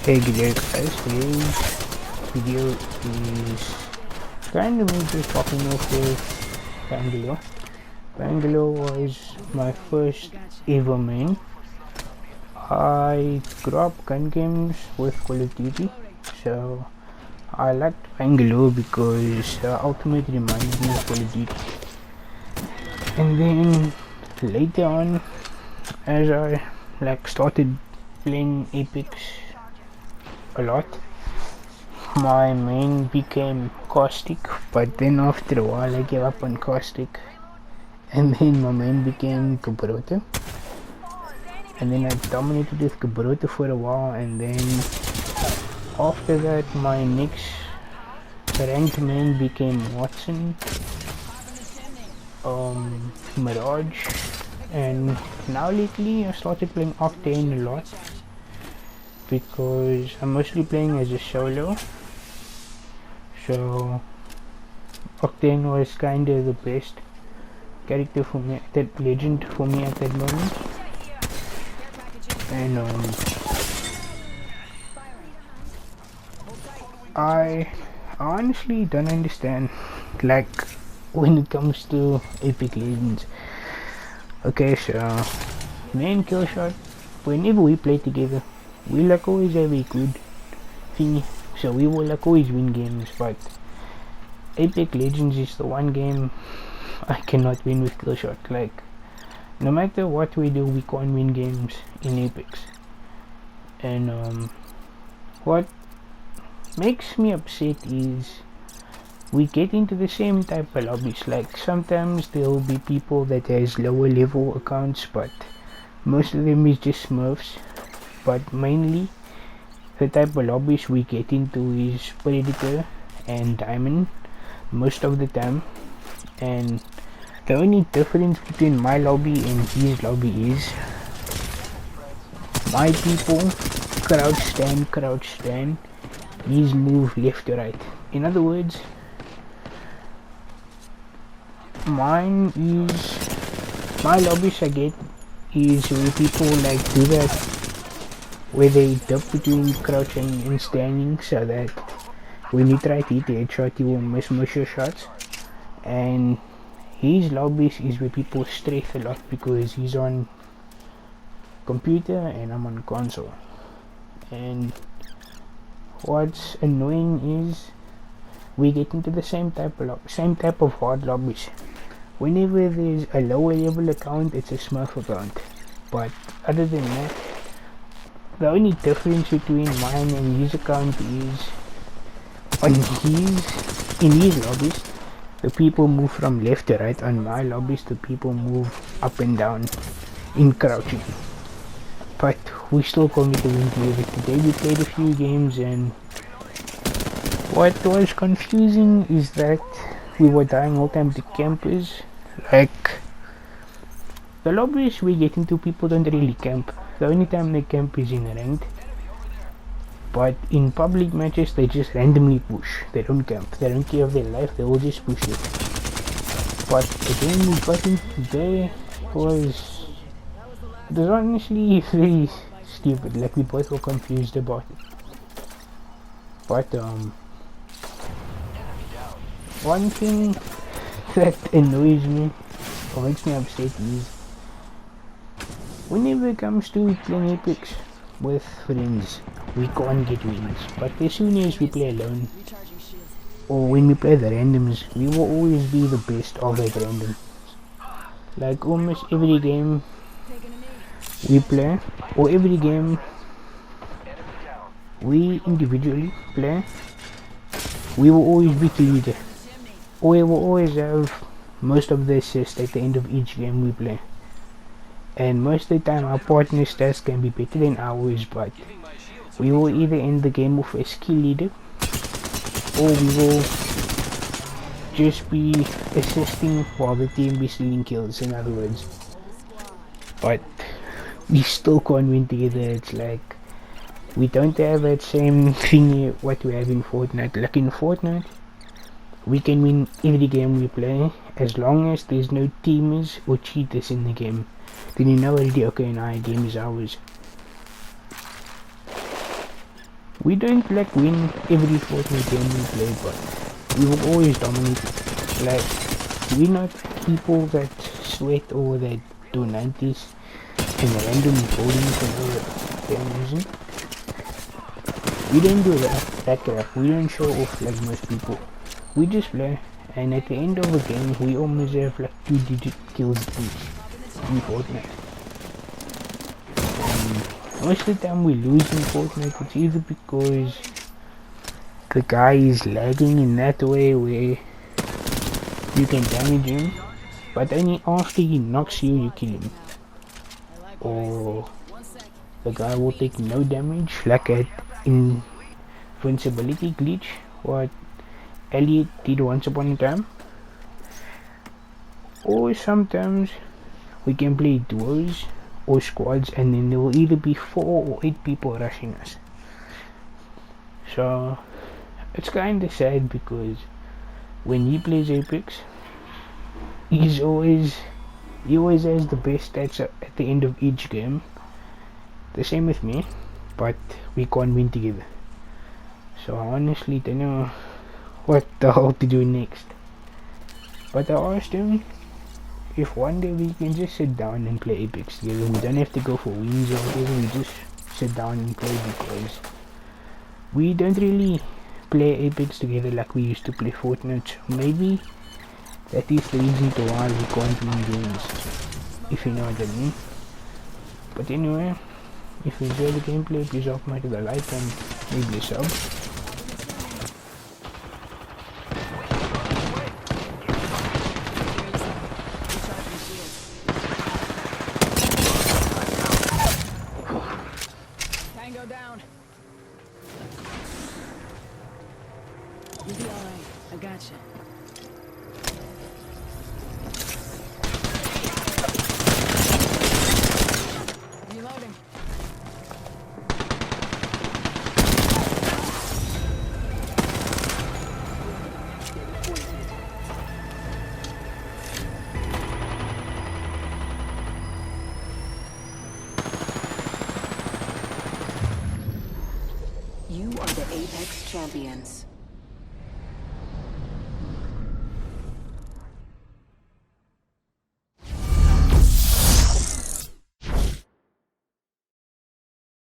Hey, good day guys. Today's video is kind of me just talking off with Bangalore. Bangalore was my first ever main. I grew up gun games with Call of Duty, so I liked Bangalore because Ultimate reminded me of Call of Duty. And then later on, as I started playing Apex a lot, my main became Caustic, but then after a while I gave up on Caustic, and then my main became Gibraltar, and then I dominated with Gibraltar for a while, and then after that my next ranked main became Watson, Mirage, and now lately I started playing Octane a lot because I'm mostly playing as a solo. So Octane was kinda the best character for me, that legend for me at that moment. And I honestly don't understand, like, when it comes to Epic Legends. Okay, so me and Killshot, whenever we play together, we always have a good thing, so we will always win games. But Apex Legends is the one game I cannot win with Killshot. Like, no matter what we do, we can't win games in Apex. And what makes me upset is we get into the same type of lobbies. Like, sometimes there will be people that has lower level accounts, but most of them is just Smurfs. But mainly the type of lobbies we get into is Predator and Diamond most of the time. And the only difference between my lobby and his lobby is my people crouch stand, his move left to right. In other words, my lobbies I get is where people like do that, where they dip between crouch and standing, so that when you try to hit the headshot you will miss most your shots. And his lobbies is where people strafe a lot because he's on computer and I'm on console. And what's annoying is we get into the same type of hard lobbies. Whenever there's a lower level account, it's a Smurf account. But other than that, the only difference between mine and his account is in his lobbies, the people move from left to right. On my lobbies, the people move up and down in crouching. But we still can't get the win together. Today we played a few games, and what was confusing is that we were dying all the time to campers. Like, the lobbies we get into, people don't really camp. The only time they camp is in ranked. But in public matches, they just randomly push. They don't camp. They don't care of their life. They will just push it. But the game we got into today was honestly very stupid. Like, we both were confused about it. But one thing that annoys me or makes me upset is whenever it comes to playing Apex with friends, we can't get wins. But as soon as we play alone, or when we play the randoms, we will always be the best of that random. Like, almost every game we play, or every game we individually play, we will always be the leader, or we will always have most of the assists at the end of each game we play. And most of the time our partner's stats can be better than ours, but we will either end the game with a skill leader, or we will just be assisting while the team is stealing kills, in other words. But we still can't win together. It's like we don't have that same thing what we have in Fortnite. Like, in Fortnite, we can win every game we play as long as there's no teamers or cheaters in the game. Then you know already, okay, now our game is ours. We don't like win every Fortnite game we play, but we will always dominate. Like, we're not people that sweat or that do 90s and random bodies and all that damn reason. We don't do that crap. We don't show off like most people. We just play, and at the end of a game, we almost have like 2-digit kills each in Fortnite. Most of the time we lose in Fortnite, it's either because the guy is lagging in that way where you can damage him, but only after he knocks you, you kill him. Or the guy will take no damage, like at invincibility glitch, what Elliot did once upon a time. Or sometimes we can play duos or squads, and then there will either be 4 or 8 people rushing us. So it's kinda sad because when he plays Apex, he always has the best stats at the end of each game. The same with me, but we can't win together. So I honestly don't know what the hell to do next. But I asked him if one day we can just sit down and play Apex together. We don't have to go for wins or whatever, we just sit down and play, because we don't really play Apex together like we used to play Fortnite. Maybe that is the reason to why we can't win games, if you know what I mean. But anyway, if you enjoy the gameplay, please drop a like and maybe a sub. Tango down. You'll be alright. I got you. Reloading. You are the Apex champions.